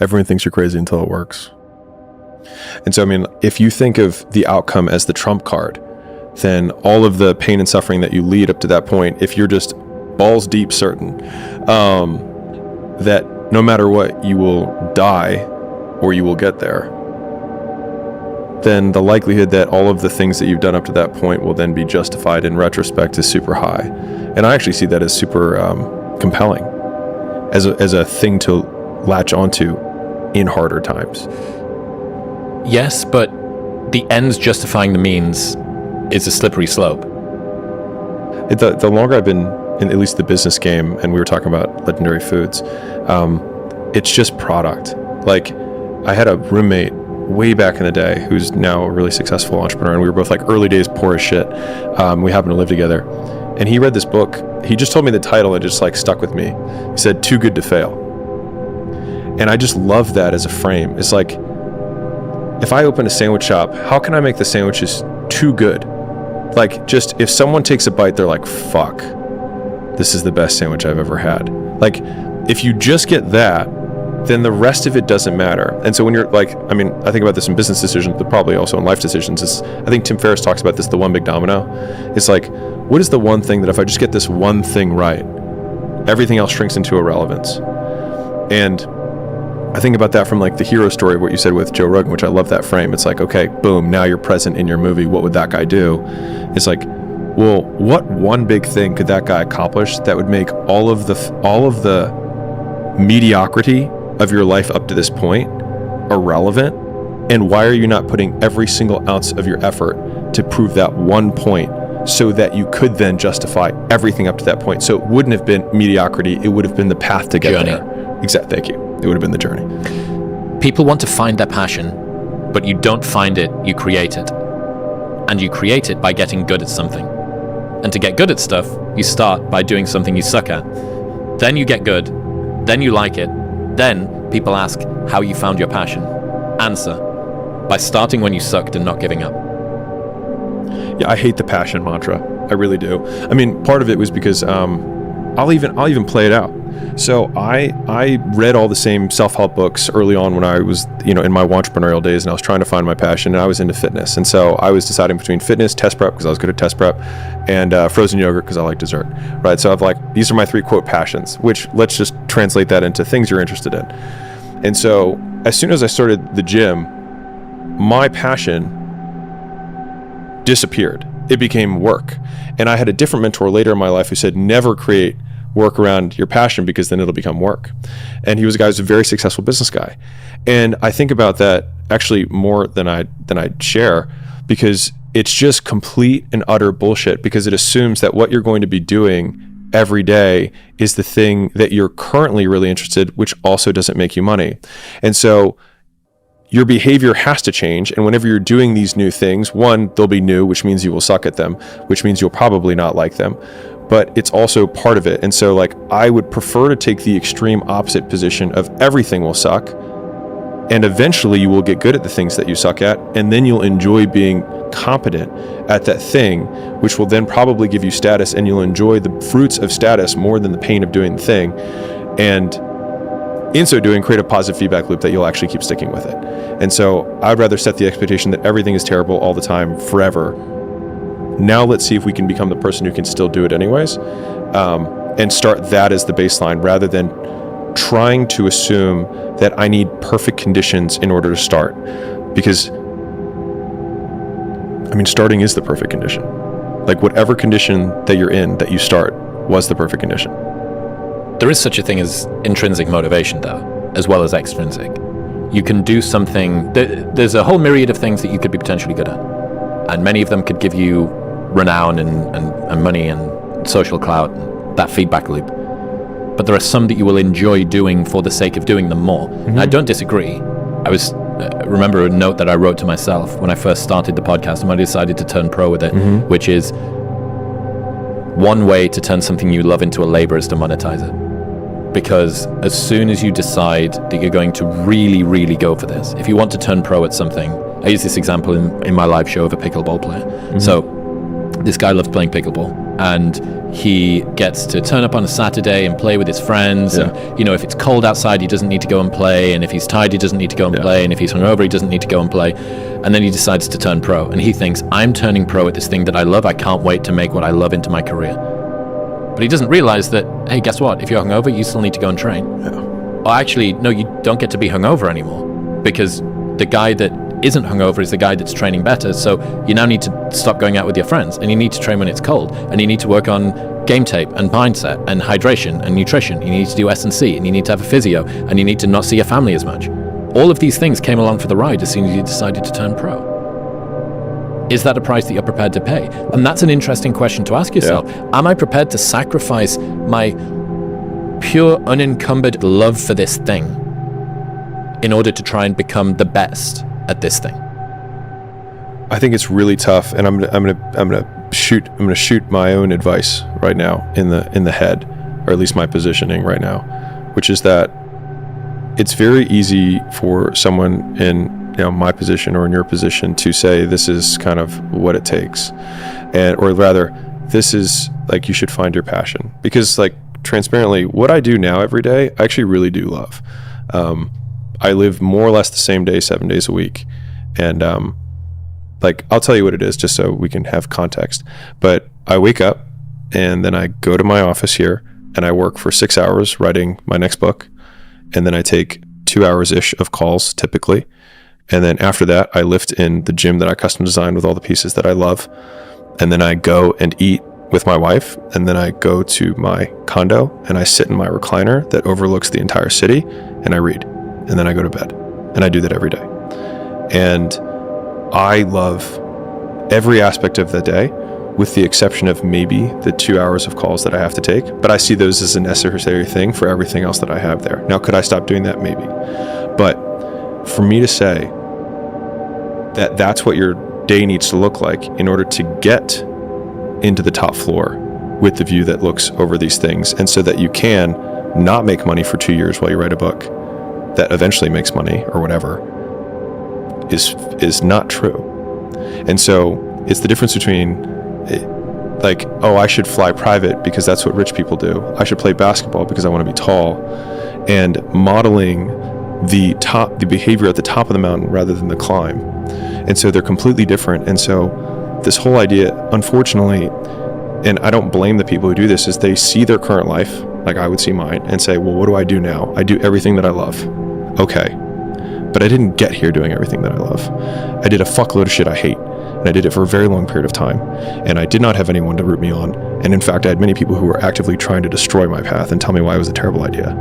Everyone thinks you're crazy until it works. And so, I mean, if you think of the outcome as the trump card, then all of the pain and suffering that you lead up to that point, if you're just balls deep certain that no matter what, you will die or you will get there, then the likelihood that all of the things that you've done up to that point will then be justified in retrospect is super high. And I actually see that as super compelling, as a thing to latch onto in harder times. Yes, but the ends justifying the means is a slippery slope. The longer I've been in at least the business game, and we were talking about legendary foods, it's just product. Like, I had a roommate way back in the day who's now a really successful entrepreneur, and we were both like early days poor as shit. We happened to live together, and he read this book. He just told me the title, and it just like stuck with me. He said, "Too Good to Fail." And I just love that as a frame. It's like, if I open a sandwich shop, how can I make the sandwiches too good? Like, just if someone takes a bite, they're like, fuck, this is the best sandwich I've ever had. Like, if you just get that, then the rest of it doesn't matter. And so when you're like, I mean, I think about this in business decisions, but probably also in life decisions. I think Tim Ferriss talks about this, the one big domino. It's like, what is the one thing that if I just get this one thing right, everything else shrinks into irrelevance? And I think about that from like the hero story, what you said with Joe Rogan, which I love that frame. It's like, okay, boom, now you're present in your movie. What would that guy do? It's like, well, what one big thing could that guy accomplish that would make all of the mediocrity of your life up to this point irrelevant? And why are you not putting every single ounce of your effort to prove that one point so that you could then justify everything up to that point? So it wouldn't have been mediocrity. It would have been the path to get there. Exactly. Thank you. It would have been the journey. People want to find their passion, but you don't find it, you create it. And you create it by getting good at something. And to get good at stuff, you start by doing something you suck at. Then you get good, then you like it, then people ask how you found your passion. Answer, by starting when you sucked and not giving up. Yeah, I hate the passion mantra. I really do. I mean, part of it was because I'll even play it out. So I read all the same self-help books early on when I was, in my entrepreneurial days, and I was trying to find my passion, and I was into fitness. And so I was deciding between fitness, test prep, because I was good at test prep, and frozen yogurt, because I like dessert, right? So I've like, these are my 3 quote passions, which let's just translate that into things you're interested in. And so as soon as I started the gym, my passion disappeared. It became work. And I had a different mentor later in my life who said, never create work around your passion, because then it'll become work. And he was a guy who's a very successful business guy. And I think about that actually more than I'd share, because it's just complete and utter bullshit, because it assumes that what you're going to be doing every day is the thing that you're currently really interested, which also doesn't make you money. And so your behavior has to change. And whenever you're doing these new things, one, they'll be new, which means you will suck at them, which means you'll probably not like them. But it's also part of it. And so like, I would prefer to take the extreme opposite position of everything will suck, and eventually you will get good at the things that you suck at, and then you'll enjoy being competent at that thing, which will then probably give you status, and you'll enjoy the fruits of status more than the pain of doing the thing. And in so doing, create a positive feedback loop that you'll actually keep sticking with it. And so I'd rather set the expectation that everything is terrible all the time forever. Now let's see if we can become the person who can still do it anyways, and start that as the baseline, rather than trying to assume that I need perfect conditions in order to start. Because, I mean, starting is the perfect condition. Like, whatever condition that you're in, that you start, was the perfect condition. There is such a thing as intrinsic motivation, though, as well as extrinsic. You can do something, there's a whole myriad of things that you could be potentially good at. And many of them could give you renown and money and social clout, and that feedback loop. But there are some that you will enjoy doing for the sake of doing them more. Mm-hmm. And I don't disagree. I remember a note that I wrote to myself when I first started the podcast, and when I decided to turn pro with it, mm-hmm. which is, one way to turn something you love into a labor is to monetize it. Because as soon as you decide that you're going to really, really go for this, if you want to turn pro at something, I use this example in my live show of a pickleball player. Mm-hmm. So this guy loves playing pickleball, and He gets to turn up on a Saturday and play with his friends. Yeah. And, you know, if it's cold outside, he doesn't need to go and play. And if he's tired, he doesn't need to go and play. And if he's hungover, he doesn't need to go and play. And then he decides to turn pro. And he thinks, I'm turning pro at this thing that I love. I can't wait to make what I love into my career. But he doesn't realize that, hey, guess what? If you're hungover, you still need to go and train. Yeah. Or actually, no, you don't get to be hungover anymore, because the guy that isn't hungover is the guy that's training better. So you now need to stop going out with your friends, and you need to train when it's cold, and you need to work on game tape and mindset and hydration and nutrition. You need to do S&C, and you need to have a physio, and you need to not see your family as much. All of these things came along for the ride as soon as you decided to turn pro. Is that a price that you're prepared to pay? And that's an interesting question to ask yourself. Yeah. Am I prepared to sacrifice my pure, unencumbered love for this thing in order to try and become the best at this thing? I think it's really tough, and I'm gonna shoot my own advice right now in the head, or at least my positioning right now, which is that it's very easy for someone in my position or in your position to say this is kind of what it takes, or rather, this is like, you should find your passion, because like, transparently, what I do now every day, I actually really do love. I live more or less the same day 7 days a week, and like, I'll tell you what it is just so we can have context. But I wake up and then I go to my office here and I work for 6 hours writing my next book, and then I take 2 hours ish of calls typically. And then after that, I lift in the gym that I custom designed with all the pieces that I love. And then I go and eat with my wife. And then I go to my condo and I sit in my recliner that overlooks the entire city, and I read. And then I go to bed. And I do that every day. And I love every aspect of the day, with the exception of maybe the 2 hours of calls that I have to take. But I see those as a necessary thing for everything else that I have there. Now, could I stop doing that? Maybe. But for me to say that that's what your day needs to look like in order to get into the top floor with the view that looks over these things, and so that you can not make money for 2 years while you write a book that eventually makes money or whatever, is not true. And so it's the difference between like, oh, I should fly private because that's what rich people do. I should play basketball because I want to be tall, and modeling the behavior at the top of the mountain rather than the climb. And so they're completely different. And so this whole idea, unfortunately, and I don't blame the people who do this, is they see their current life, like I would see mine, and say, well, what do I do now? I do everything that I love. Okay. But I didn't get here doing everything that I love. I did a fuckload of shit I hate. And I did it for a very long period of time. And I did not have anyone to root me on. And in fact, I had many people who were actively trying to destroy my path and tell me why it was a terrible idea.